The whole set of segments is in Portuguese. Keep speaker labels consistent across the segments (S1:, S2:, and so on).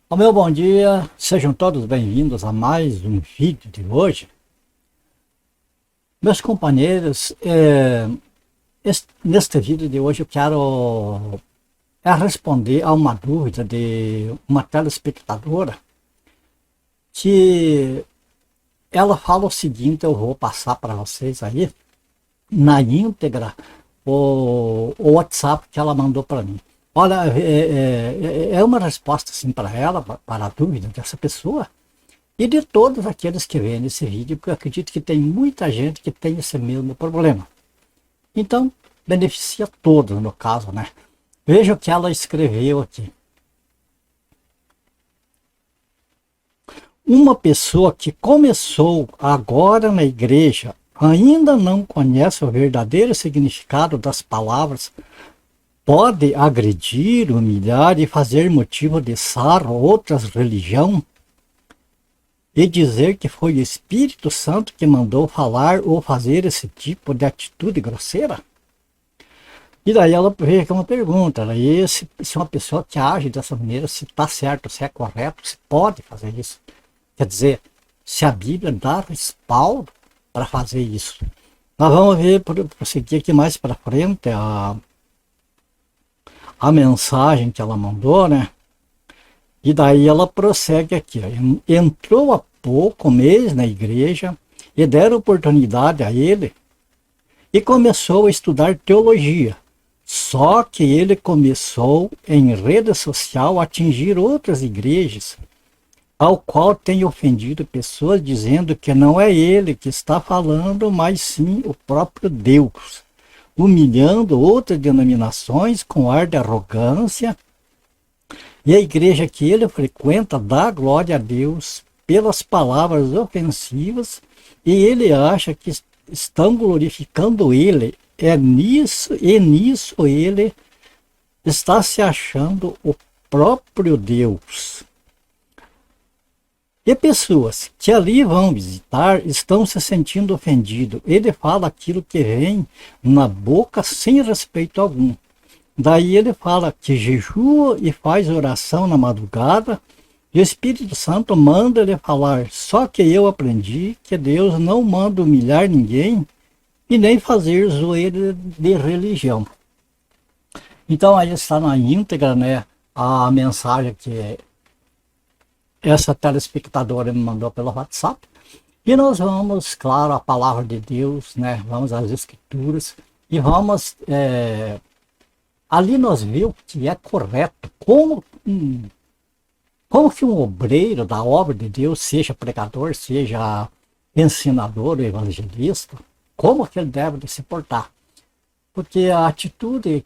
S1: Ó, meu bom dia, sejam todos bem-vindos a mais um vídeo de hoje. Meus companheiros, neste vídeo de hoje eu quero responder a uma dúvida de uma telespectadora que ela fala o seguinte. Eu vou passar para vocês aí na íntegra o WhatsApp que ela mandou para mim. Olha, é uma resposta assim para ela, para a dúvida dessa pessoa e de todos aqueles que veem esse vídeo, porque eu acredito que tem muita gente que tem esse mesmo problema. Então, beneficia todos no caso, né? Veja o que ela escreveu aqui. Uma pessoa que começou agora na igreja ainda não conhece o verdadeiro significado das palavras, pode agredir, humilhar e fazer motivo de sarro outras religiões e dizer que foi o Espírito Santo que mandou falar ou fazer esse tipo de atitude grosseira? E daí ela veio aqui uma pergunta, se uma pessoa que age dessa maneira, se está certo, se é correto, se pode fazer isso. Quer dizer, se a Bíblia dá respaldo para fazer isso. Nós vamos ver, prosseguir aqui mais para frente, a mensagem que ela mandou, né? E daí ela prossegue aqui, ó. Entrou há pouco mês na igreja e deram oportunidade a ele e começou a estudar teologia. Só que ele começou em rede social a atingir outras igrejas, ao qual tem ofendido pessoas dizendo que não é ele que está falando, mas sim o próprio Deus, humilhando outras denominações com ar de arrogância, e a igreja que ele frequenta dá glória a Deus pelas palavras ofensivas, e ele acha que estão glorificando ele. Nisso ele está se achando o próprio Deus. E pessoas que ali vão visitar estão se sentindo ofendidos. Ele fala aquilo que vem na boca sem respeito algum. Daí ele fala que jejua e faz oração na madrugada, e o Espírito Santo manda ele falar. Só que eu aprendi que Deus não manda humilhar ninguém e nem fazer zoeira de religião. Então aí está na íntegra, né, a mensagem que essa telespectadora me mandou pelo WhatsApp. E nós vamos, claro, a palavra de Deus, né? Vamos às escrituras e vamos ali nós vemos que é correto como que um obreiro da obra de Deus, seja pregador, seja ensinador, evangelista, como que ele deve se portar. Porque a atitude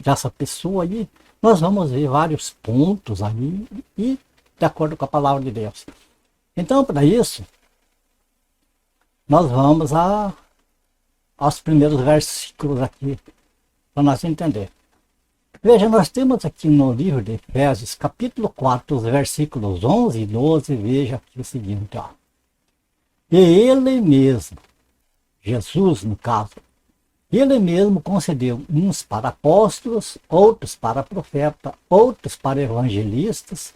S1: dessa pessoa aí, nós vamos ver vários pontos aí e de acordo com a palavra de Deus. Então, para isso, nós vamos aos primeiros versículos aqui, para nós entender. Veja, nós temos aqui no livro de Efésios, capítulo 4, os versículos 11 e 12, veja aqui o seguinte, ó. E ele mesmo, Jesus no caso, ele mesmo concedeu uns para apóstolos, outros para profeta, outros para evangelistas,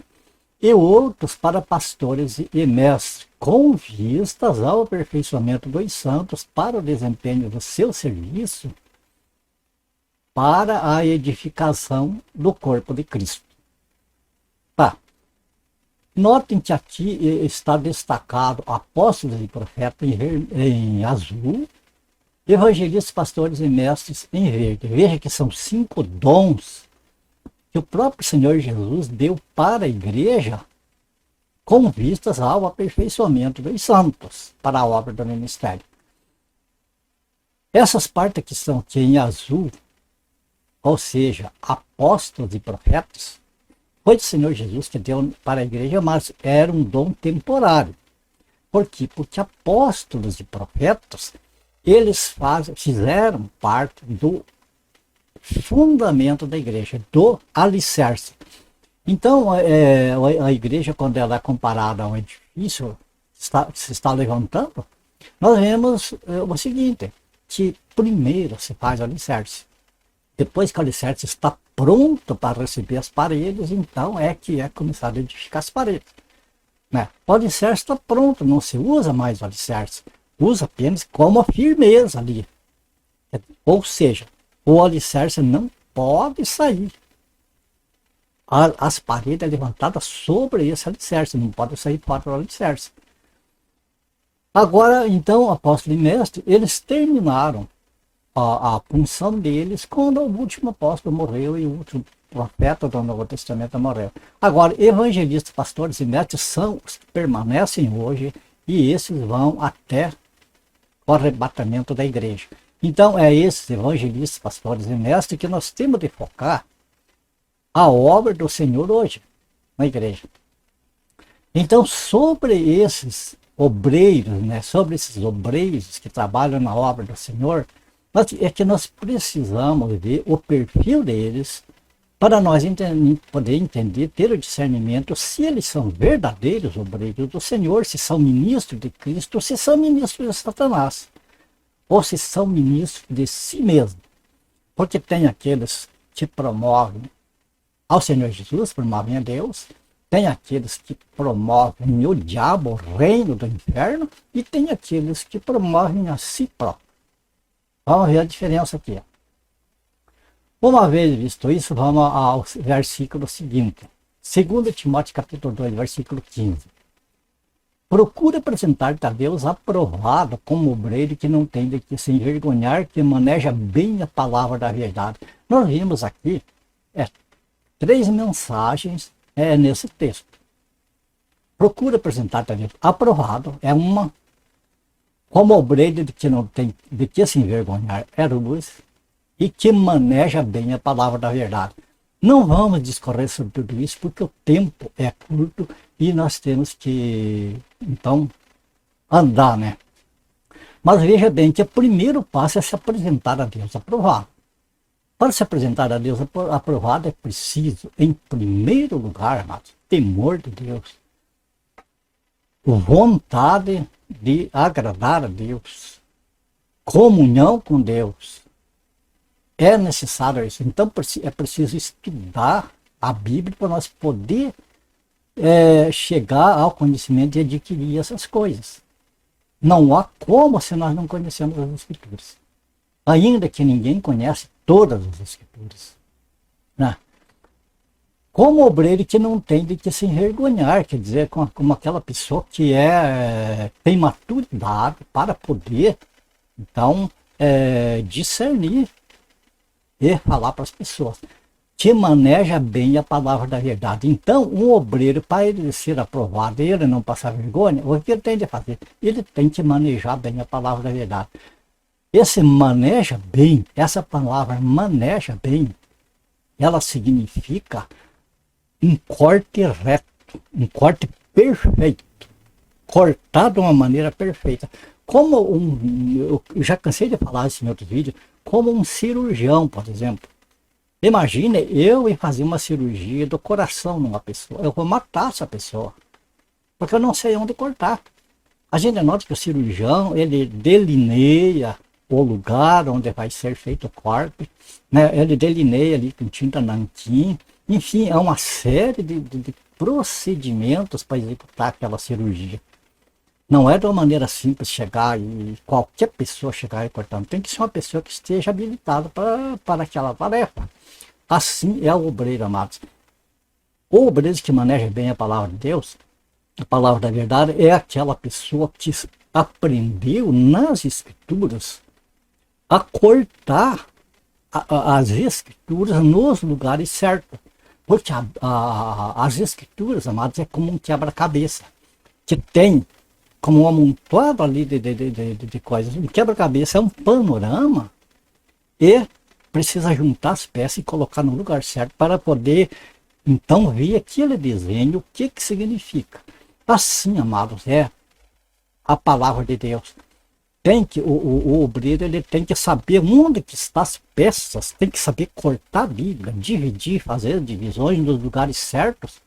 S1: e outros para pastores e mestres, com vistas ao aperfeiçoamento dos santos para o desempenho do seu serviço, para a edificação do corpo de Cristo. Tá. Notem que aqui está destacado apóstolos e profetas em azul, evangelistas, pastores e mestres em verde. Veja que são 5 dons que o próprio Senhor Jesus deu para a igreja com vistas ao aperfeiçoamento dos santos para a obra do ministério. Essas partes que são aqui em azul, ou seja, apóstolos e profetas, foi o Senhor Jesus que deu para a igreja, mas era um dom temporário. Por quê? Porque apóstolos e profetas, eles fizeram parte do fundamento da igreja, do alicerce. Então, a igreja, quando ela é comparada a um edifício que se está levantando, nós vemos o seguinte, que primeiro se faz o alicerce. Depois que o alicerce está pronto para receber as paredes, então é que é começado a edificar as paredes. Né? O alicerce está pronto, não se usa mais o alicerce, usa apenas como a firmeza ali. Ou seja, o alicerce não pode sair. As paredes levantadas sobre esse alicerce, não pode sair fora do alicerce. Agora, então, apóstolo e mestre, eles terminaram a função deles quando o último apóstolo morreu e o último profeta do Novo Testamento morreu. Agora, evangelistas, pastores e mestres são os que permanecem hoje e esses vão até o arrebatamento da igreja. Então, é esses evangelistas, pastores e mestres que nós temos de focar a obra do Senhor hoje na igreja. Então, sobre esses obreiros, né, sobre esses obreiros que trabalham na obra do Senhor, é que nós precisamos ver o perfil deles para nós poder entender, ter o discernimento se eles são verdadeiros obreiros do Senhor, se são ministros de Cristo, ou se são ministros de Satanás, ou se são ministros de si mesmo. Porque tem aqueles que promovem ao Senhor Jesus, promovem a Deus, tem aqueles que promovem o diabo, o reino do inferno, e tem aqueles que promovem a si próprio. Vamos ver a diferença aqui. Uma vez visto isso, vamos ao versículo seguinte. 2 Timóteo capítulo 2, versículo 15. Procura apresentar-te a Deus aprovado como obreiro que não tem de que se envergonhar, que maneja bem a palavra da verdade. Nós vimos aqui 3 mensagens nesse texto. Procura apresentar-te a Deus aprovado, é uma. Como obreiro de que não tem de que se envergonhar, é luz, e que maneja bem a palavra da verdade. Não vamos discorrer sobre tudo isso, porque o tempo é curto e nós temos que, então, andar, né? Mas veja bem que o primeiro passo é se apresentar a Deus aprovado. Para se apresentar a Deus aprovado é preciso, em primeiro lugar, amados, temor de Deus, vontade de agradar a Deus, comunhão com Deus. É necessário isso. Então é preciso estudar a Bíblia para nós poder chegar ao conhecimento e adquirir essas coisas. Não há como se nós não conhecemos as Escrituras. Ainda que ninguém conhece todas as Escrituras. Né? Como obreiro que não tem de que se envergonhar, quer dizer, como aquela pessoa que tem maturidade para poder, então, discernir e falar para as pessoas, que maneja bem a palavra da verdade. Então, um obreiro, para ele ser aprovado e ele não passar vergonha, o que ele tem de fazer? Ele tem que manejar bem a palavra da verdade. Esse maneja bem, essa palavra maneja bem, ela significa um corte reto, um corte perfeito, cortar de uma maneira perfeita. Como eu já cansei de falar isso em outros vídeos, como um cirurgião, por exemplo. Imagine eu ir fazer uma cirurgia do coração numa pessoa, eu vou matar essa pessoa, porque eu não sei onde cortar. A gente nota que o cirurgião, ele delineia o lugar onde vai ser feito o corte, né? Ele delineia ali com tinta nanquim. Enfim, é uma série de procedimentos para executar aquela cirurgia. Não é de uma maneira simples chegar e qualquer pessoa chegar e cortar. Tem que ser uma pessoa que esteja habilitada para aquela tarefa. Assim é o obreiro, amados. O obreiro que maneja bem a palavra de Deus, a palavra da verdade, é aquela pessoa que aprendeu nas Escrituras a cortar as Escrituras nos lugares certos. Porque as Escrituras, amados, é como um quebra-cabeça, que tem como um amontoado ali de coisas. Um quebra-cabeça é um panorama e precisa juntar as peças e colocar no lugar certo para poder, então, ver aquele desenho, o que significa. Assim, amados, é a palavra de Deus. Tem que, o obreiro, ele tem que saber onde que estão as peças, tem que saber cortar a Bíblia, dividir, fazer divisões nos lugares certos,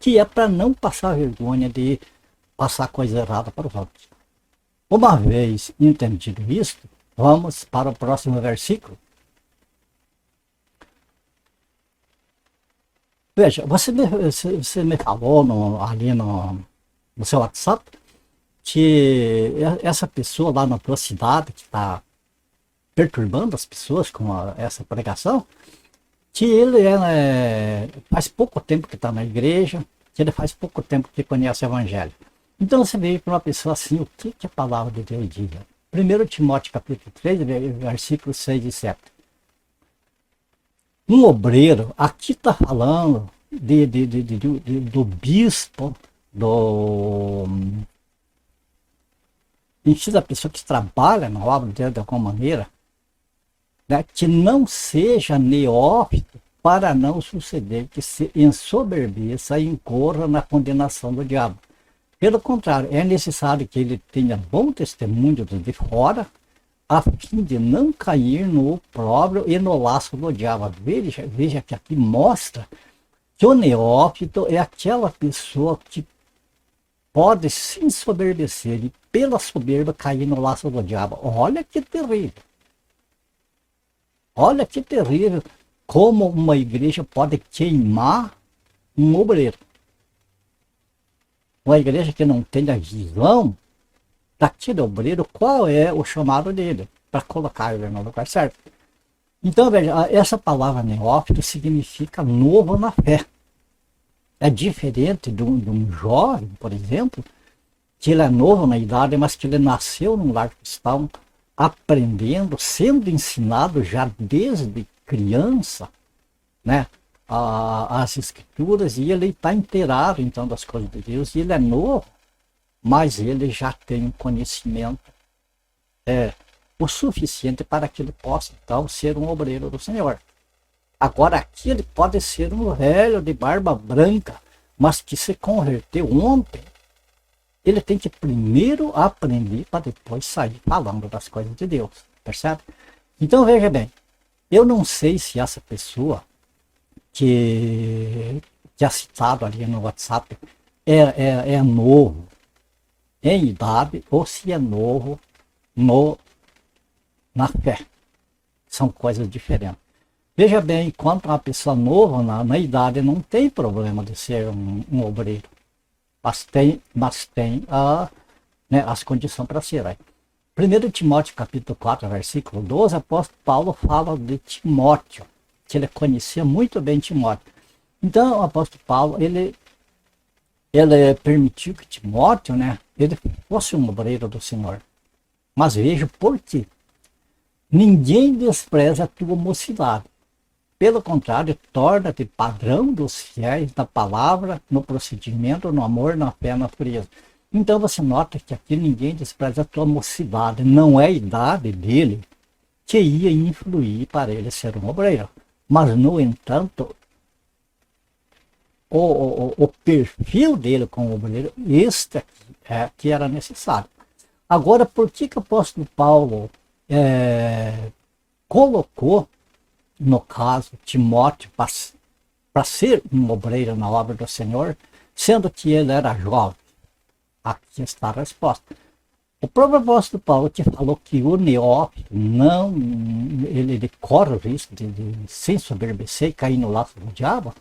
S1: que é para não passar vergonha de passar coisa errada para os outros. Uma vez entendido isso, vamos para o próximo versículo. Veja, você me falou ali no seu WhatsApp que essa pessoa lá na tua cidade que está perturbando as pessoas com essa pregação, que ele faz pouco tempo que está na igreja, que ele faz pouco tempo que conhece o Evangelho. Então você veio para uma pessoa assim, o que a palavra de Deus diz? 1 Timóteo capítulo 3, versículos 6 e 7. Um obreiro, aqui está falando do bispo, em si da pessoa que trabalha na obra de Deus de alguma maneira, né, que não seja neófito para não suceder que se ensoberbeça e incorra na condenação do diabo. Pelo contrário, é necessário que ele tenha bom testemunho dos de fora, a fim de não cair no opróbrio e no laço do diabo. Veja que aqui mostra que o neófito é aquela pessoa que pode se ensoberbecer e pela soberba cair no laço do diabo. Olha que terrível. Olha que terrível como uma igreja pode queimar um obreiro. Uma igreja que não tem a visão daquele obreiro, qual é o chamado dele, para colocar ele no lugar certo. Então, veja, essa palavra neófito significa novo na fé. É diferente de um jovem, por exemplo, que ele é novo na idade, mas que ele nasceu num lar cristão, aprendendo, sendo ensinado já desde criança, né, as escrituras, e ele está inteirado então das coisas de Deus, e ele é novo, mas ele já tem um conhecimento o suficiente para que ele possa então ser um obreiro do Senhor. Agora aqui ele pode ser um velho de barba branca, mas que se converteu ontem. Ele tem que primeiro aprender para depois sair falando das coisas de Deus, percebe? Então veja bem, eu não sei se essa pessoa que é citado ali no WhatsApp é novo em idade ou se é novo na fé. São coisas diferentes. Veja bem, enquanto uma pessoa nova na idade não tem problema de ser um obreiro. Mas tem as condições para ser. 1 Timóteo capítulo 4, versículo 12, o apóstolo Paulo fala de Timóteo, que ele conhecia muito bem Timóteo. Então o apóstolo Paulo, ele permitiu que Timóteo, ele fosse um obreiro do Senhor. Mas veja por quê. Ninguém despreza a tua mocidade. Pelo contrário, torna-te padrão dos fiéis na palavra, no procedimento, no amor, na fé, na frieza. Então você nota que aqui ninguém despreza a tua mocidade. Não é a idade dele que ia influir para ele ser um obreiro. Mas, no entanto, o perfil dele como obreiro, este aqui é que era necessário. Agora, por que o apóstolo Paulo colocou, no caso, Timóteo para ser um obreiro na obra do Senhor, sendo que ele era jovem? Aqui está a resposta. O próprio apóstolo Paulo que falou que o neófito ele corre o risco de se ensoberbecer e cair no laço do diabo,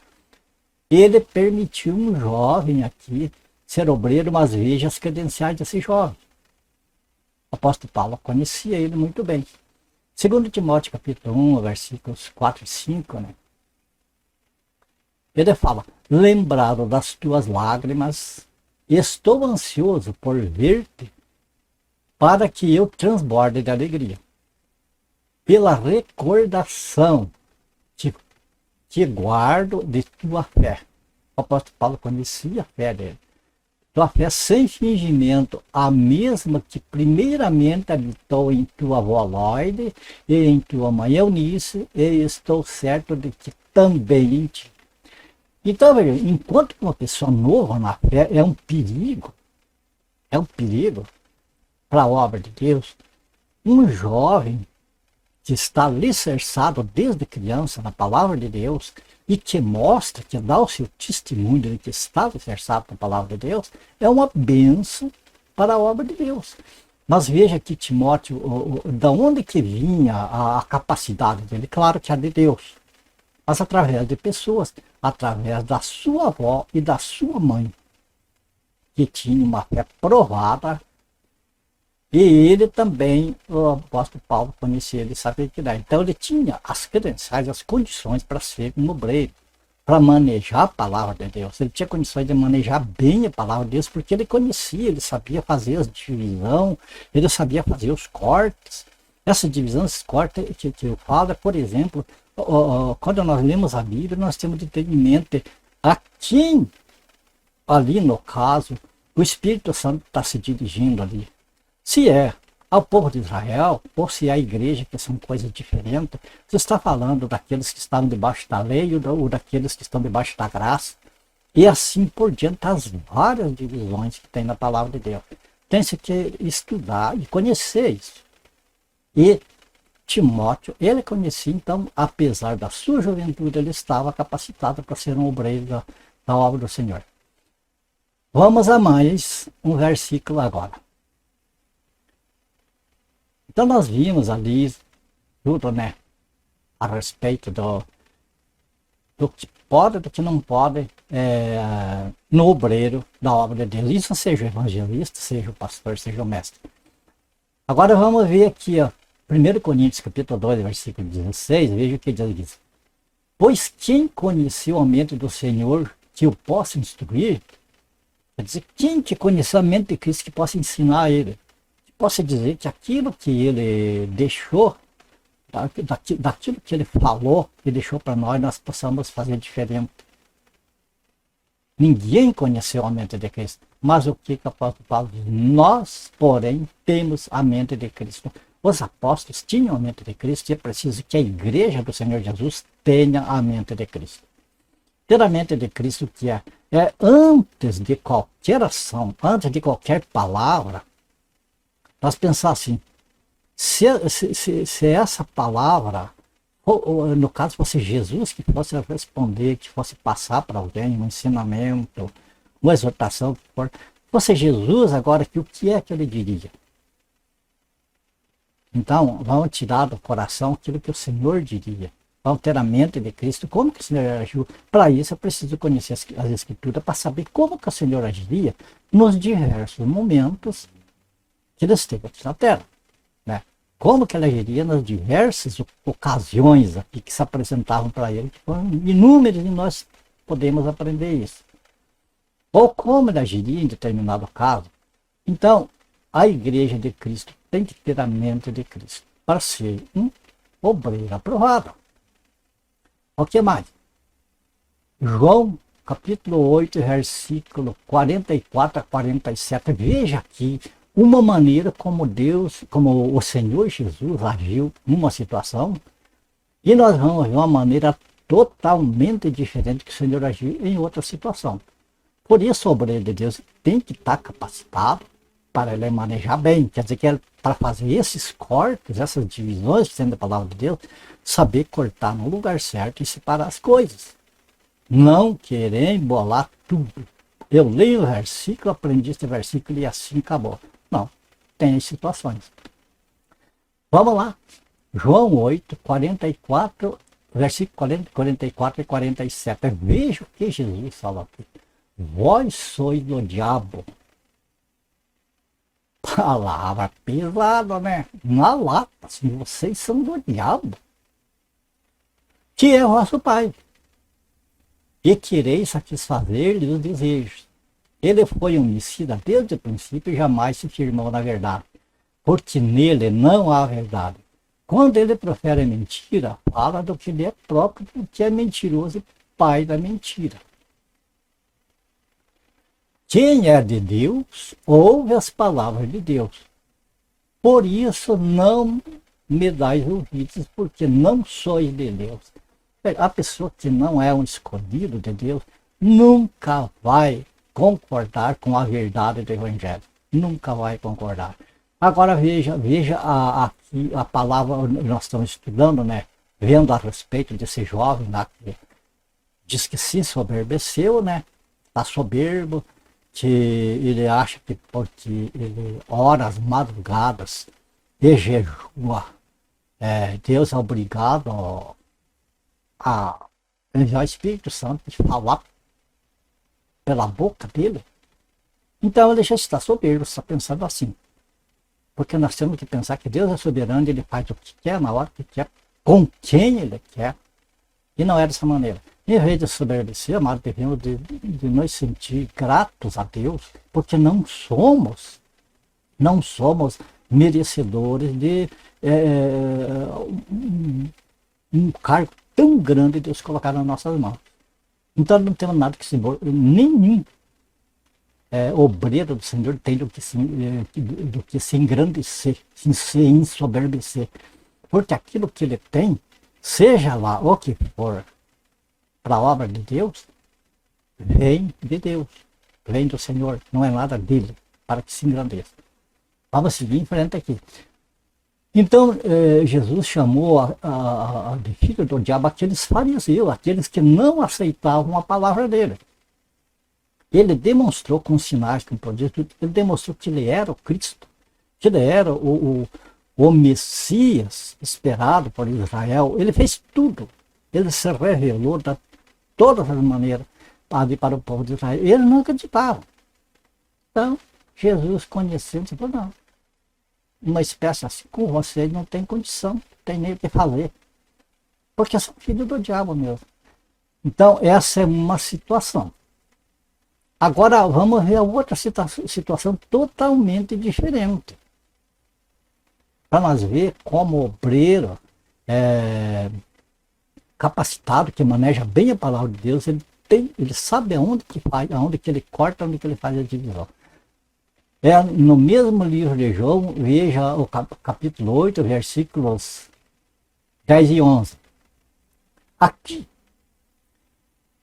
S1: ele permitiu um jovem aqui ser obreiro, mas veja as credenciais desse jovem. O apóstolo Paulo conhecia ele muito bem. 2 Timóteo capítulo 1, versículos 4 e 5, ele fala: lembrado das tuas lágrimas, estou ansioso por ver-te, para que eu transborde de alegria. Pela recordação que guardo de tua fé. O apóstolo Paulo conhecia a fé dele. Tua fé sem fingimento, a mesma que primeiramente habitou em tua avó Loide e em tua mãe Eunice, e estou certo de que também em ti. Então, enquanto uma pessoa nova na fé é um perigo para a obra de Deus, um jovem que está alicerçado desde criança na palavra de Deus e que mostra, que dá o seu testemunho de que está alicerçado na palavra de Deus, é uma bênção para a obra de Deus. Mas veja que Timóteo, da onde que vinha a capacidade dele? Claro que é de Deus. mas através de pessoas, através da sua avó e da sua mãe, que tinha uma fé provada. E ele também, o apóstolo Paulo, conhecia ele, sabia que era. Então ele tinha as credenciais, as condições para ser um obreiro, para manejar a palavra de Deus. Ele tinha condições de manejar bem a palavra de Deus, porque ele conhecia, ele sabia fazer as divisão, ele sabia fazer os cortes. Essa divisão, esses cortes que eu falo, por exemplo, quando nós lemos a Bíblia, nós temos de ter em mente a quem, ali no caso, o Espírito Santo está se dirigindo ali. Se é ao povo de Israel, ou se é à igreja, que são coisas diferentes, você está falando daqueles que estão debaixo da lei ou daqueles que estão debaixo da graça, e assim por diante, as várias divisões que tem na palavra de Deus. Tem-se que estudar e conhecer isso. E Timóteo, ele conhecia, então, apesar da sua juventude, ele estava capacitado para ser um obreiro da obra do Senhor. Vamos a mais um versículo agora. Então nós vimos ali tudo, né, a respeito do que pode e do que não pode no obreiro da obra de Deus. Isso seja o evangelista, seja o pastor, seja o mestre. Agora vamos ver aqui, ó, 1 Coríntios capítulo 2, versículo 16, veja o que diz. Pois quem conheceu a mente do Senhor que o possa instruir? Quer dizer, quem que conheceu a mente de Cristo que possa ensinar a ele? Posso dizer que aquilo que ele deixou, daquilo que ele falou e deixou para nós possamos fazer diferente. Ninguém conheceu a mente de Cristo. Mas o que o apóstolo Paulo diz? Nós, porém, temos a mente de Cristo. Os apóstolos tinham a mente de Cristo e é preciso que a igreja do Senhor Jesus tenha a mente de Cristo. Ter a mente de Cristo que é antes de qualquer ação, antes de qualquer palavra, nós pensar assim, se essa palavra, ou, no caso fosse Jesus que fosse responder, que fosse passar para alguém um ensinamento, uma exortação, fosse Jesus agora, que o que é que ele diria? Então, vamos tirar do coração aquilo que o Senhor diria. Vamos ter a mente de Cristo, como que o Senhor agiu. Para isso, eu preciso conhecer as Escrituras para saber como que o Senhor agiria nos diversos momentos que ele esteve aqui na Terra, né? Como que ele agiria nas diversas ocasiões aqui que se apresentavam para ele, que foram inúmeras, e nós podemos aprender isso. Ou como ele agiria em determinado caso. Então, a igreja de Cristo tem que ter a mente de Cristo para ser um obreiro aprovado. O que mais? João, capítulo 8, versículo 44 a 47. Veja aqui uma maneira como Deus, como o Senhor Jesus agiu numa situação, e nós vamos ver uma maneira totalmente diferente que o Senhor agiu em outra situação. Por isso, o obreiro de Deus tem que estar capacitado para ele manejar bem. Quer dizer que para fazer esses cortes, essas divisões que tem da palavra de Deus, saber cortar no lugar certo e separar as coisas. Não querer embolar tudo. Eu leio o versículo, aprendi esse versículo e assim acabou. Não, tem situações. Vamos lá. João 8, 44, versículo 44 e 47. Veja o que Jesus fala aqui. Vós sois do diabo. Palavra pesada, né? Na lata, assim, vocês são do diabo, que é o vosso pai, e quereis satisfazer-lhe os desejos. Ele foi homicida desde o princípio e jamais se firmou na verdade, porque nele não há verdade. Quando ele profere mentira, fala do que lhe é próprio, porque é mentiroso e pai da mentira. Quem é de Deus, ouve as palavras de Deus. Por isso não me dais ouvidos, porque não sois de Deus. A pessoa que não é um escolhido de Deus nunca vai concordar com a verdade do Evangelho. Nunca vai concordar. Agora veja aqui a palavra que nós estamos estudando, né? Vendo a respeito desse jovem lá que diz que se ensoberbeceu, né? Está soberbo, que ele acha que porque ele ora às madrugadas e jejua, Deus é obrigado a enviar o Espírito Santo de falar pela boca dele. Então ele já está soberbo, está pensando assim. Porque nós temos que pensar que Deus é soberano, ele faz o que quer, na hora que quer, com quem ele quer. E não é dessa maneira. Em vez de soberbecer, amado, devemos de nos sentir gratos a Deus, porque não somos merecedores de um cargo tão grande Deus colocar nas nossas mãos. Então não temos nada que se nenhum obreiro do Senhor tem do que se engrandecer, se ensoberbecer. Porque aquilo que ele tem, seja lá o que for, para a obra de Deus, vem de Deus, vem do Senhor, não é nada dele, para que se engrandeça. Vamos seguir em frente aqui. Então, Jesus chamou de filho do diabo aqueles fariseus, aqueles que não aceitavam a palavra dele. Ele demonstrou com sinais, com prodígios, ele demonstrou que ele era o Cristo, que ele era o Messias esperado por Israel. Ele fez tudo. Ele se revelou de todas as maneiras para o povo de Israel. Eles não acreditavam. Então, Jesus conheceu e disse, não, uma espécie assim como vocês não tem condição, não tem nem o que fazer. Porque são filhos do diabo mesmo. Então, essa é uma situação. Agora, vamos ver a outra situação totalmente diferente. Para nós ver como o obreiro capacitado, que maneja bem a palavra de Deus, ele sabe aonde que faz, aonde que ele corta, aonde que ele faz a divisão. No mesmo livro de João, veja o capítulo 8, versículos 10 e 11. Aqui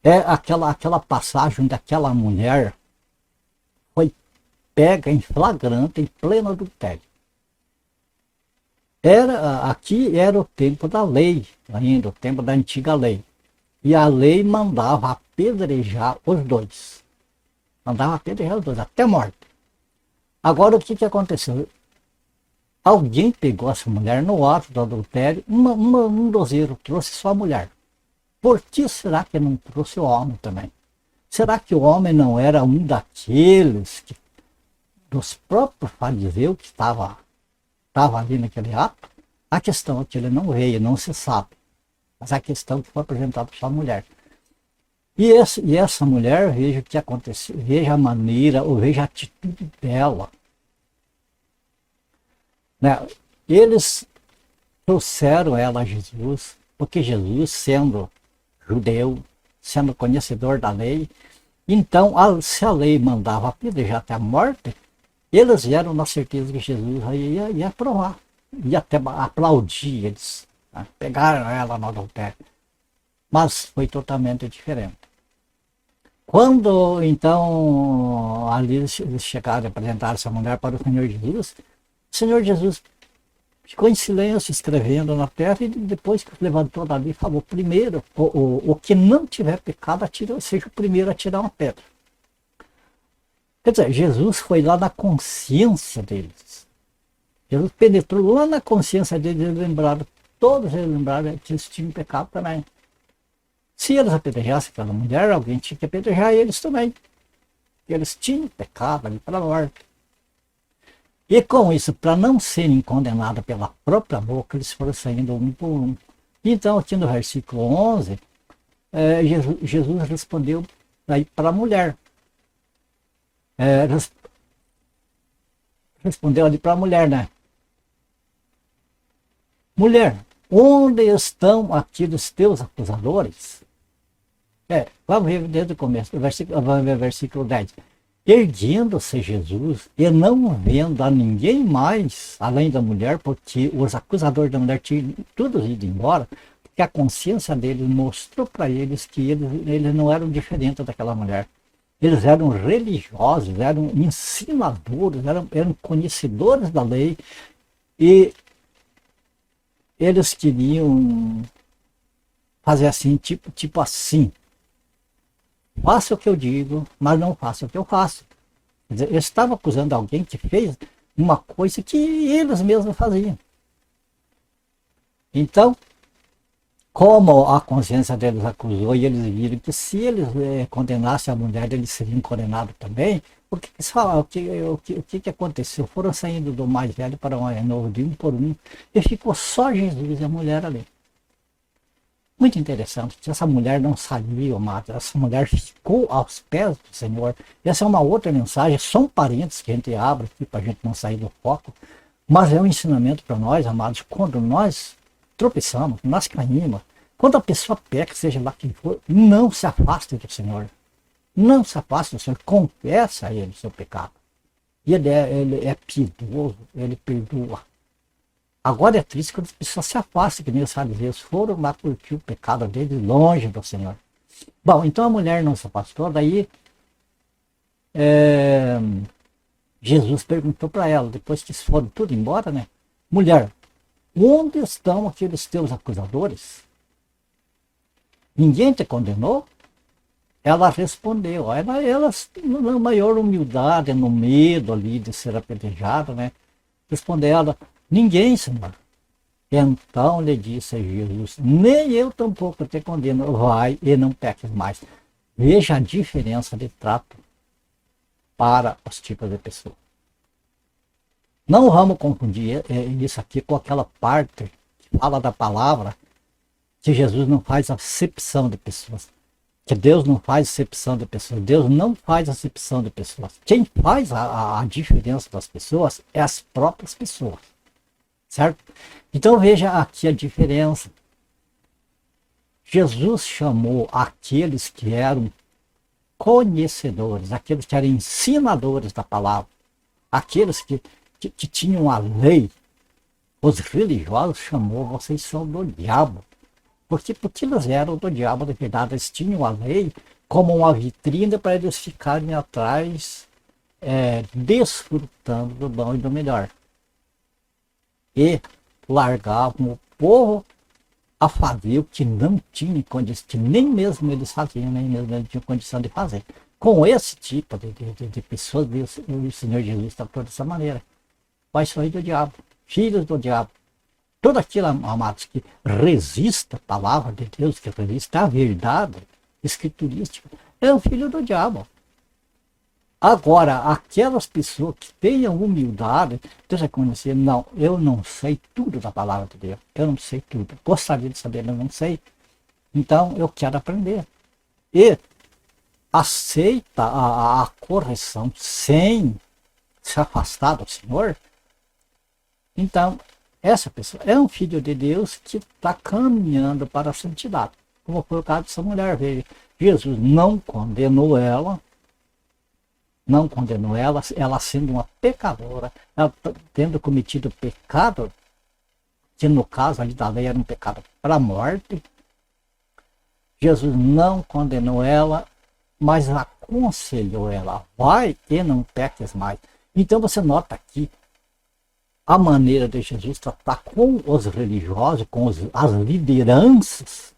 S1: é aquela passagem daquela mulher foi pega em flagrante, em pleno adultério. Aqui era o tempo da lei, ainda o tempo da antiga lei. E a lei mandava apedrejar os dois. Mandava apedrejar os dois, até morte. Agora o que aconteceu? Alguém pegou essa mulher no ato do adultério, um dozeiro trouxe só a mulher. Por que será que não trouxe o homem também? Será que o homem não era um daqueles dos próprios fariseus que estava ali naquele ato? A questão é que ele não veio, não se sabe. Mas a questão que foi apresentada para a mulher. E essa mulher, veja o que aconteceu, veja a maneira, ou veja a atitude dela. Né? Eles trouxeram ela a Jesus, porque Jesus, sendo judeu, sendo conhecedor da lei, então, se a lei mandava apedrejar até a morte, eles vieram na certeza que Jesus ia aprovar, ia até aplaudir eles. Né? Pegaram ela no adultério. Mas foi totalmente diferente. Quando, então, ali eles chegaram e apresentaram essa mulher para o Senhor Jesus ficou em silêncio, escrevendo na terra, e depois que levantou dali, falou, primeiro, o que não tiver pecado, seja o primeiro a tirar uma pedra. Quer dizer, Jesus foi lá na consciência deles. Jesus penetrou lá na consciência deles, todos eles lembraram que eles tinham pecado também. Se eles apedrejassem aquela mulher, alguém tinha que apedrejar eles também. Eles tinham pecado ali para a morte. E com isso, para não serem condenados pela própria boca, eles foram saindo um por um. Então, aqui no versículo 11, Jesus respondeu para a mulher. Respondeu ali para a mulher, né? Mulher, onde estão aqueles teus acusadores? Vamos ver desde o começo, vamos ver o versículo 10. Erguendo-se Jesus e não vendo a ninguém mais, além da mulher, porque os acusadores da mulher tinham todos ido embora, porque a consciência deles mostrou para eles que eles não eram diferentes daquela mulher. Eles eram religiosos, eram ensinadores, eram conhecedores da lei, e eles queriam fazer assim, tipo assim. Faça o que eu digo, mas não faça o que eu faço. Quer dizer, eu estava acusando alguém que fez uma coisa que eles mesmos faziam. Então, como a consciência deles acusou e eles viram que se eles condenassem a mulher, eles seriam condenados também, o que aconteceu? Foram saindo do mais velho para o mais novo, de um por um, e ficou só Jesus e a mulher ali. Muito interessante. Essa mulher não saiu, amado. Essa mulher ficou aos pés do Senhor. Essa é uma outra mensagem. São parênteses que a gente abre aqui para a gente não sair do foco. Mas é um ensinamento para nós, amados. Quando nós tropeçamos, nós caímos, quando a pessoa peca, seja lá quem for, não se afaste do Senhor. Não se afaste do Senhor. Confessa a Ele o seu pecado. E ele é piedoso, Ele perdoa. Agora é triste quando as pessoas se afastam, que nem os fariseus foram lá curtir o pecado deles longe do Senhor. Bom, então a mulher não se afastou, daí Jesus perguntou para ela, depois que foram tudo embora, né? Mulher, onde estão aqueles teus acusadores? Ninguém te condenou? Ela respondeu, ela na maior humildade, no medo ali de ser apedrejada, né? Respondeu ela, ninguém, Senhor. Então lhe disse Jesus, nem eu tampouco te condeno, vai e não peques mais. Veja a diferença de trato para os tipos de pessoas. Não vamos confundir isso aqui com aquela parte que fala da palavra, que Jesus não faz acepção de pessoas. Que Deus não faz acepção de pessoas. Deus não faz acepção de pessoas. Quem faz a diferença das pessoas é as próprias pessoas. Certo? Então veja aqui a diferença. Jesus chamou aqueles que eram conhecedores, aqueles que eram ensinadores da palavra, aqueles que tinham a lei. Os religiosos chamou, vocês são do diabo. Porque eles eram do diabo de verdade, eles tinham a lei como uma vitrine para eles ficarem atrás, desfrutando do bom e do melhor. E largavam o povo a fazer o que não tinha condição, que nem mesmo eles faziam, nem mesmo eles tinham condição de fazer. Com esse tipo de pessoas, o Senhor Jesus tratou dessa maneira. Vai sair do diabo, filhos do diabo. Todo aquilo, amados, que resiste à palavra de Deus, que resiste à verdade escriturística, é um filho do diabo. Agora, aquelas pessoas que tenham humildade de reconhecer, não, eu não sei tudo da palavra de Deus, eu não sei tudo, gostaria de saber, mas não sei, então eu quero aprender. E aceita a correção sem se afastar do Senhor, então essa pessoa é um filho de Deus que está caminhando para a santidade. Como foi o caso dessa mulher, veja, Jesus não condenou ela, ela sendo uma pecadora, ela tendo cometido pecado, que no caso ali da lei era um pecado para a morte. Jesus não condenou ela, mas aconselhou ela, vai e não peques mais. Então você nota aqui a maneira de Jesus tratar com os religiosos, com as lideranças,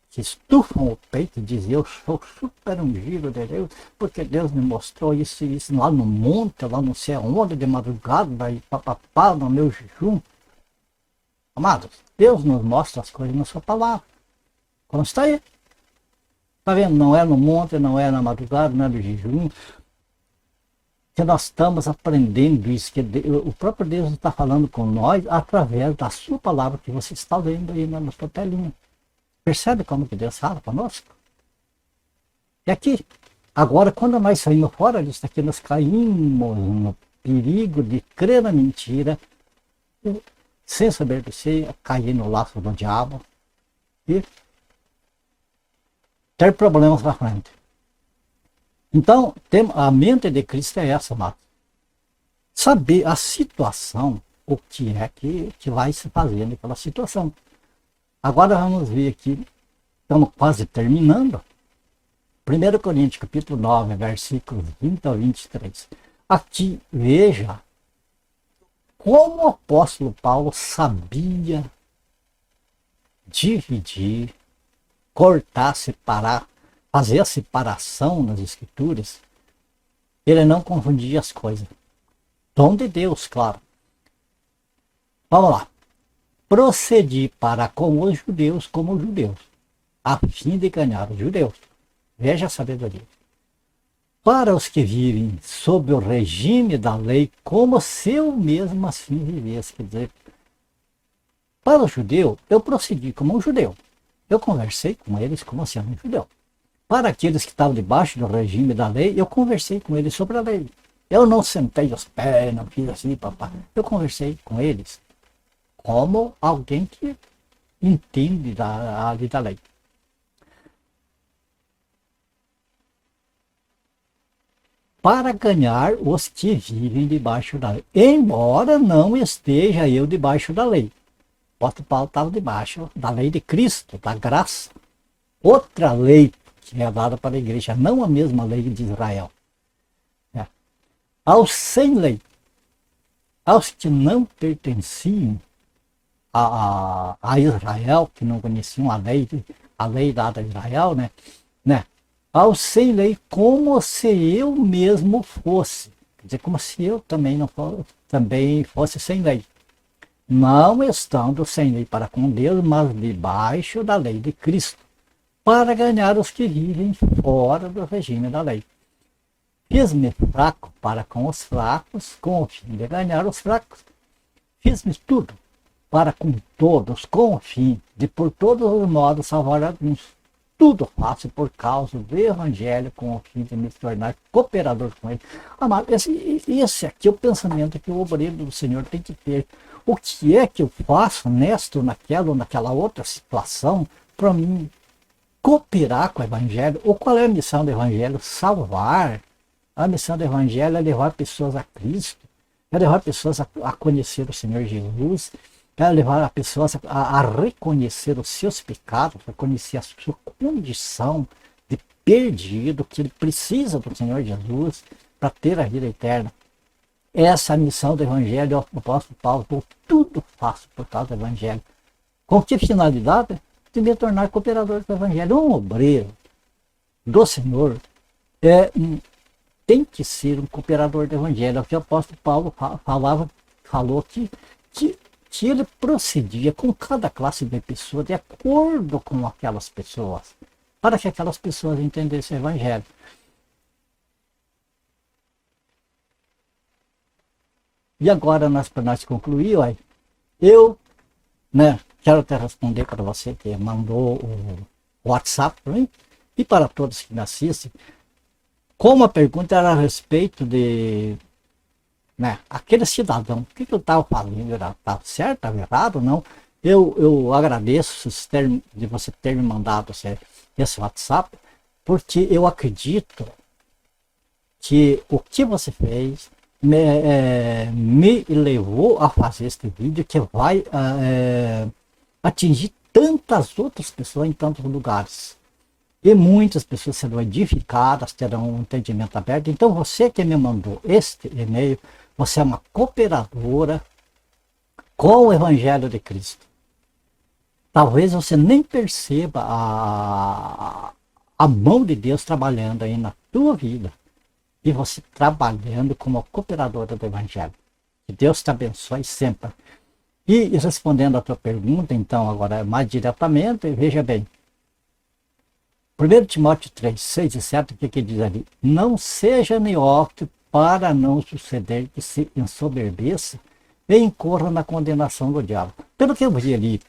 S1: que estufam o peito e dizem, eu sou super ungido de Deus, porque Deus me mostrou isso e isso lá no monte, lá não sei aonde, de madrugada, e papapá, no meu jejum. Amados, Deus nos mostra as coisas na sua palavra. Consta aí. Está vendo? Não é no monte, não é na madrugada, não é no jejum. Que nós estamos aprendendo isso, que o próprio Deus está falando com nós através da sua palavra que você está lendo aí na sua telinha. Percebe como que Deus fala conosco? E aqui, agora quando nós saímos fora disso aqui, nós caímos no perigo de crer na mentira, sem saber de si, cair no laço do diabo e ter problemas na frente. Então, a mente de Cristo é essa, Marcos. Saber a situação, o que é que vai se fazer naquela situação. Agora vamos ver aqui, estamos quase terminando. 1 Coríntios, capítulo 9, versículos 20 a 23. Aqui, veja como o apóstolo Paulo sabia dividir, cortar, separar, fazer a separação nas escrituras. Ele não confundia as coisas. Dom de Deus, claro. Vamos lá. procedi para com os judeus como judeus, a fim de ganhar os judeus. Veja a sabedoria. Para os que vivem sob o regime da lei, como se eu mesmo assim vivesse. Quer dizer, para o judeu, eu procedi como um judeu. Eu conversei com eles como sendo um judeu. Para aqueles que estavam debaixo do regime da lei, eu conversei com eles sobre a lei. Eu não sentei os pés, não fiz assim, papá. Eu conversei com eles como alguém que entende da lei. Para ganhar os que vivem debaixo da lei. Embora não esteja eu debaixo da lei. O apóstolo Paulo estava debaixo da lei de Cristo, da graça. Outra lei que é dada para a igreja, não a mesma lei de Israel. Aos sem lei, aos que não pertenciam a Israel, que não conheciam a lei dada a Israel, né? Ao sem lei, como se eu mesmo fosse. Quer dizer, como se eu também fosse sem lei. Não estando sem lei para com Deus, mas debaixo da lei de Cristo, para ganhar os que vivem fora do regime da lei. Fiz-me fraco para com os fracos, com o fim de ganhar os fracos. Fiz-me tudo para com todos, com o fim de por todos os modos salvar alguns. Tudo faço por causa do Evangelho, com o fim de me tornar cooperador com ele. Amado, esse aqui é o pensamento que o obreiro do Senhor tem que ter. O que é que eu faço nesta ou naquela outra situação para mim cooperar com o Evangelho? Ou qual é a missão do Evangelho? Salvar. A missão do Evangelho é levar pessoas a Cristo, é levar pessoas a conhecer o Senhor Jesus, é levar a pessoas a reconhecer os seus pecados, a conhecer a sua condição de perdido, que ele precisa do Senhor Jesus para ter a vida eterna. Essa é a missão do Evangelho, o apóstolo Paulo, eu tudo faço por causa do Evangelho. Com que finalidade? De me tornar cooperador do Evangelho. Um obreiro do Senhor tem que ser um cooperador do Evangelho. É o que o apóstolo Paulo falou que ele procedia com cada classe de pessoa de acordo com aquelas pessoas, para que aquelas pessoas entendessem o Evangelho. E agora, para nós concluir, eu quero até responder para você que mandou o WhatsApp para mim, e para todos que me assistem, como a pergunta era a respeito de aquele cidadão, o que eu estava falando, estava certo, estava errado, não? Eu agradeço de você ter me mandado esse WhatsApp, porque eu acredito que o que você fez me levou a fazer este vídeo que vai atingir tantas outras pessoas em tantos lugares. E muitas pessoas serão edificadas, terão um entendimento aberto. Então você que me mandou este e-mail, você é uma cooperadora com o Evangelho de Cristo. Talvez você nem perceba a mão de Deus trabalhando aí na tua vida. E você trabalhando como cooperadora do Evangelho. Que Deus te abençoe sempre. E respondendo a tua pergunta, então, agora mais diretamente, veja bem. 1 Timóteo 3, 6 e 7, o que diz ali? Não seja neófito para não suceder que se ensoberbeça e incorra na condenação do diabo. Pelo que eu vi ali,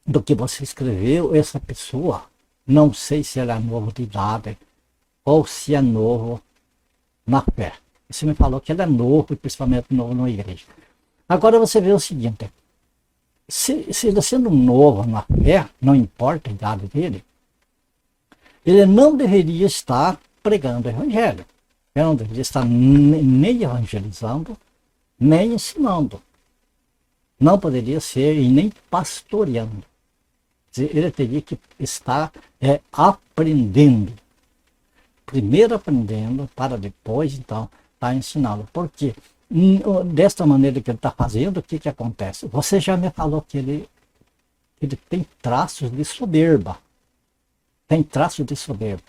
S1: do que você escreveu, essa pessoa, não sei se ela é novo de idade ou se é novo na fé. Você me falou que ele é novo, principalmente novo na igreja. Agora você vê o seguinte, se ele sendo novo na fé, não importa a idade dele, ele não deveria estar pregando o Evangelho. Ele não deveria estar nem evangelizando, nem ensinando. Não poderia ser e nem pastoreando. Ele teria que estar aprendendo. Primeiro aprendendo, para depois, então, estar ensinando. Porque desta maneira que ele está fazendo, o que acontece? Você já me falou que ele tem traços de soberba. Tem traços de soberba.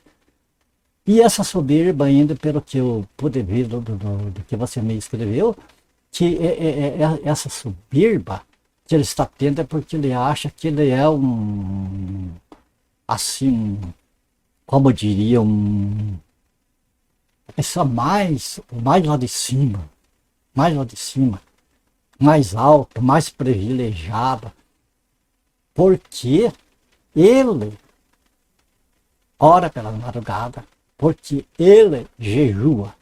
S1: E essa soberba, ainda pelo que eu pude ver do que você me escreveu, que essa soberba que ele está tendo é porque ele acha que ele é um, assim, como eu diria, pessoa mais lá de cima, mais lá de cima, mais alto, mais privilegiada, porque ele ora pela madrugada, porque ele jejua.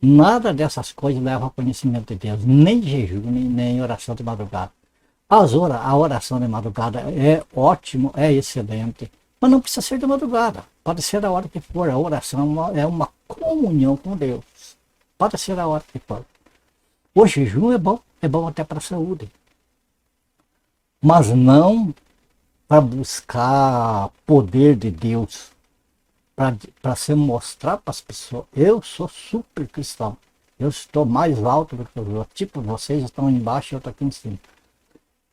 S1: Nada dessas coisas leva ao conhecimento de Deus, nem jejum, nem oração de madrugada. A oração de madrugada é ótimo, é excelente, mas não precisa ser de madrugada. Pode ser a hora que for. A oração é uma comunhão com Deus. Pode ser a hora que for. O jejum é bom até para a saúde. Mas não para buscar poder de Deus, para se mostrar para as pessoas, eu sou super cristão, eu estou mais alto do que os outros, tipo, vocês estão embaixo e eu estou aqui em cima.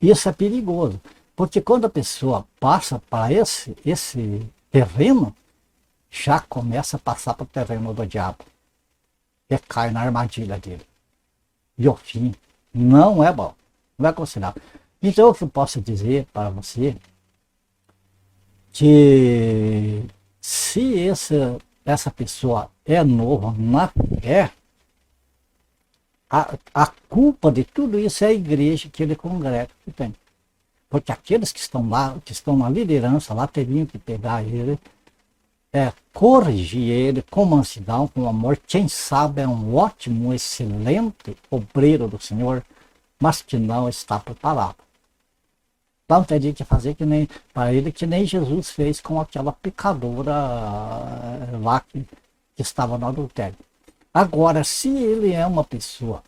S1: Isso é perigoso, porque quando a pessoa passa para esse terreno, já começa a passar para o terreno do diabo, e cai na armadilha dele. E o fim não é bom, não é aconselhável. Então, o que eu posso dizer para você, que se essa pessoa é nova na fé, a culpa de tudo isso é a igreja que ele congrega, que tem. Porque aqueles que estão lá, que estão na liderança lá, teriam que pegar ele, corrigir ele com mansidão, com amor. Quem sabe é um ótimo, excelente obreiro do Senhor, mas que não está preparado. Então teria que fazer que nem para ele, que nem Jesus fez com aquela pecadora lá que estava no adultério. Agora, se ele é uma pessoa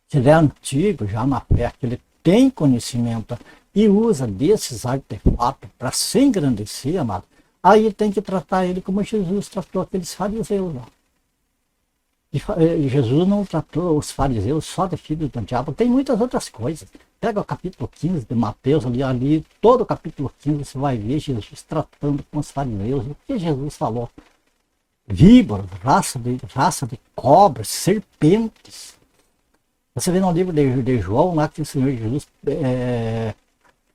S1: que ele é antigo, já na fé, que ele tem conhecimento e usa desses artefatos para se engrandecer, amado, aí tem que tratar ele como Jesus tratou aqueles fariseus lá. E Jesus não tratou os fariseus só de filhos do diabo, tem muitas outras coisas. Pega o capítulo 15 de Mateus, ali todo o capítulo 15 você vai ver Jesus tratando com os fariseus. O que Jesus falou? Víboras, raça de cobras, serpentes. Você vê no livro de João lá que o Senhor Jesus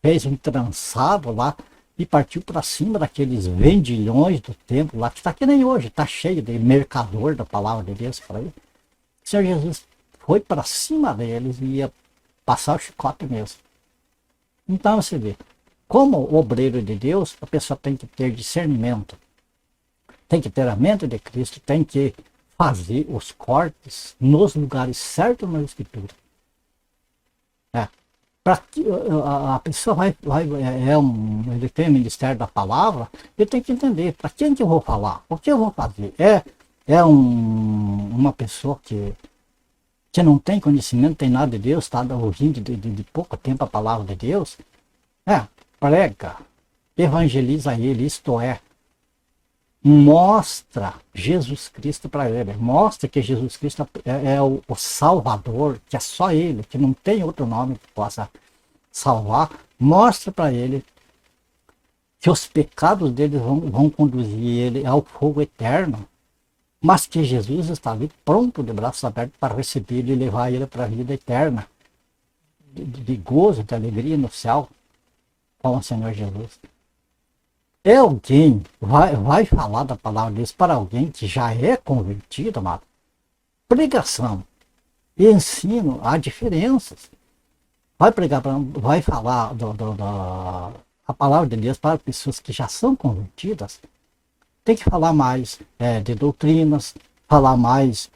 S1: fez um trançado lá e partiu para cima daqueles vendilhões do templo lá, que está que nem hoje, está cheio de mercador da palavra de Deus para ele. O Senhor Jesus foi para cima deles e ia passar o chicote mesmo. Então você vê, como obreiro de Deus, a pessoa tem que ter discernimento, tem que ter a mente de Cristo, tem que fazer os cortes nos lugares certos na Escritura. A pessoa ele tem o ministério da palavra, ele tem que entender para quem que eu vou falar, o que eu vou fazer. Uma pessoa que não tem conhecimento, tem nada de Deus, está ouvindo de pouco tempo a palavra de Deus, prega, evangeliza ele, isto é, mostra Jesus Cristo para ele, mostra que Jesus Cristo é o Salvador, que é só ele, que não tem outro nome que possa salvar. Mostra para ele que os pecados dele vão conduzir ele ao fogo eterno, mas que Jesus está ali pronto, de braços abertos, para receber ele e levar ele para a vida eterna, de gozo, de alegria no céu com o Senhor Jesus. Alguém vai falar da palavra de Deus para alguém que já é convertido, amado? Pregação e ensino, há diferenças. Vai falar a palavra de Deus para pessoas que já são convertidas. Tem que falar mais de doutrinas, falar mais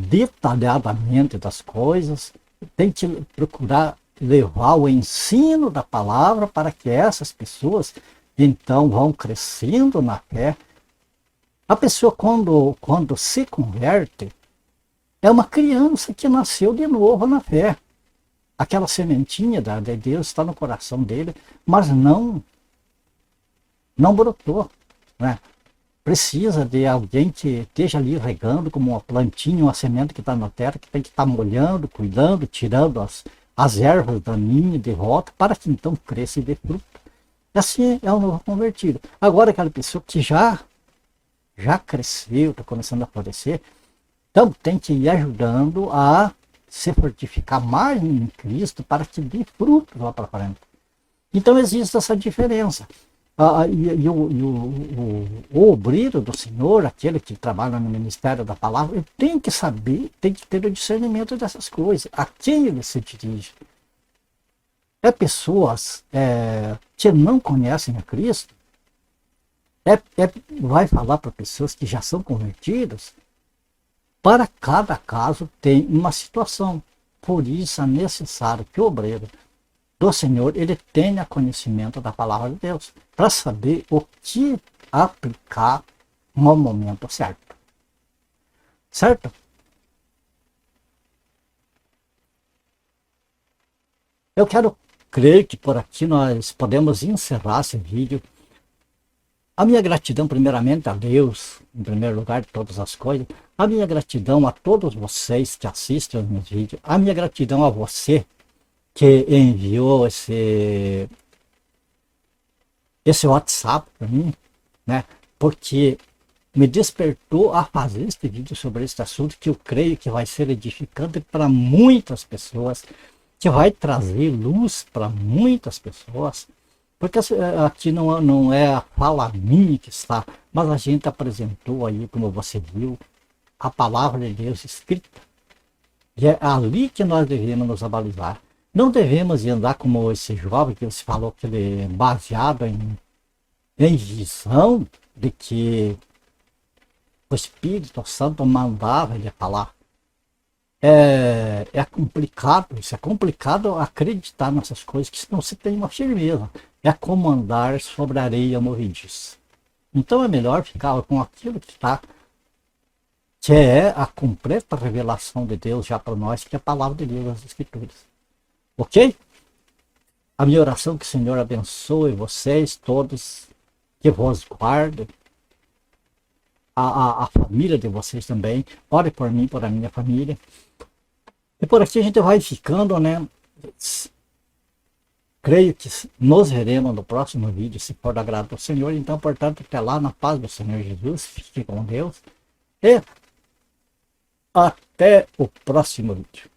S1: detalhadamente das coisas. Tem que procurar levar o ensino da palavra para que essas pessoas então vão crescendo na fé. A pessoa quando se converte é uma criança que nasceu de novo na fé. Aquela sementinha de Deus está no coração dele, mas não brotou, né? Precisa de alguém que esteja ali regando como uma plantinha, uma semente que está na terra, que tem que estar molhando, cuidando, tirando as ervas daninhas de volta, para que então cresça e dê fruto. Assim é o novo convertido. Agora aquela pessoa que já cresceu, está começando a florescer, então tem que ir ajudando a se fortificar mais em Cristo para que dê frutos lá para frente. Então existe essa diferença. O obreiro do Senhor, aquele que trabalha no ministério da palavra, ele tem que saber, tem que ter o discernimento dessas coisas, a quem ele se dirige. Pessoas que não conhecem a Cristo, vai falar para pessoas que já são convertidas. Para cada caso tem uma situação. Por isso é necessário que o obreiro do Senhor ele tenha conhecimento da palavra de Deus, para saber o que aplicar no momento certo. Certo? Eu quero crer que por aqui nós podemos encerrar esse vídeo. A minha gratidão primeiramente a Deus, em primeiro lugar de todas as coisas. A minha gratidão a todos vocês que assistem aos meus vídeos. A minha gratidão a você que enviou esse WhatsApp para mim, né? Porque me despertou a fazer este vídeo sobre este assunto, que eu creio que vai ser edificante para muitas pessoas, que vai trazer luz para muitas pessoas, porque aqui não é a fala minha que está, mas a gente apresentou aí, como você viu, a palavra de Deus escrita. E é ali que nós devemos nos abalizar. Não devemos andar como esse jovem que você falou, que ele é baseado em visão de que o Espírito Santo mandava ele falar. É complicado, isso é complicado acreditar nessas coisas, que senão você tem uma firmeza. É como andar sobre areia movediça. Então é melhor ficar com aquilo que é a completa revelação de Deus já para nós, que é a palavra de Deus, as Escrituras. Ok? A minha oração é que o Senhor abençoe vocês todos, que vos guarde, a família de vocês também. Ore por mim, por a minha família. E por aqui a gente vai ficando, né? Creio que nos veremos no próximo vídeo, se for do agrado do Senhor. Então, portanto, até lá, na paz do Senhor Jesus. Fique com Deus. E até o próximo vídeo.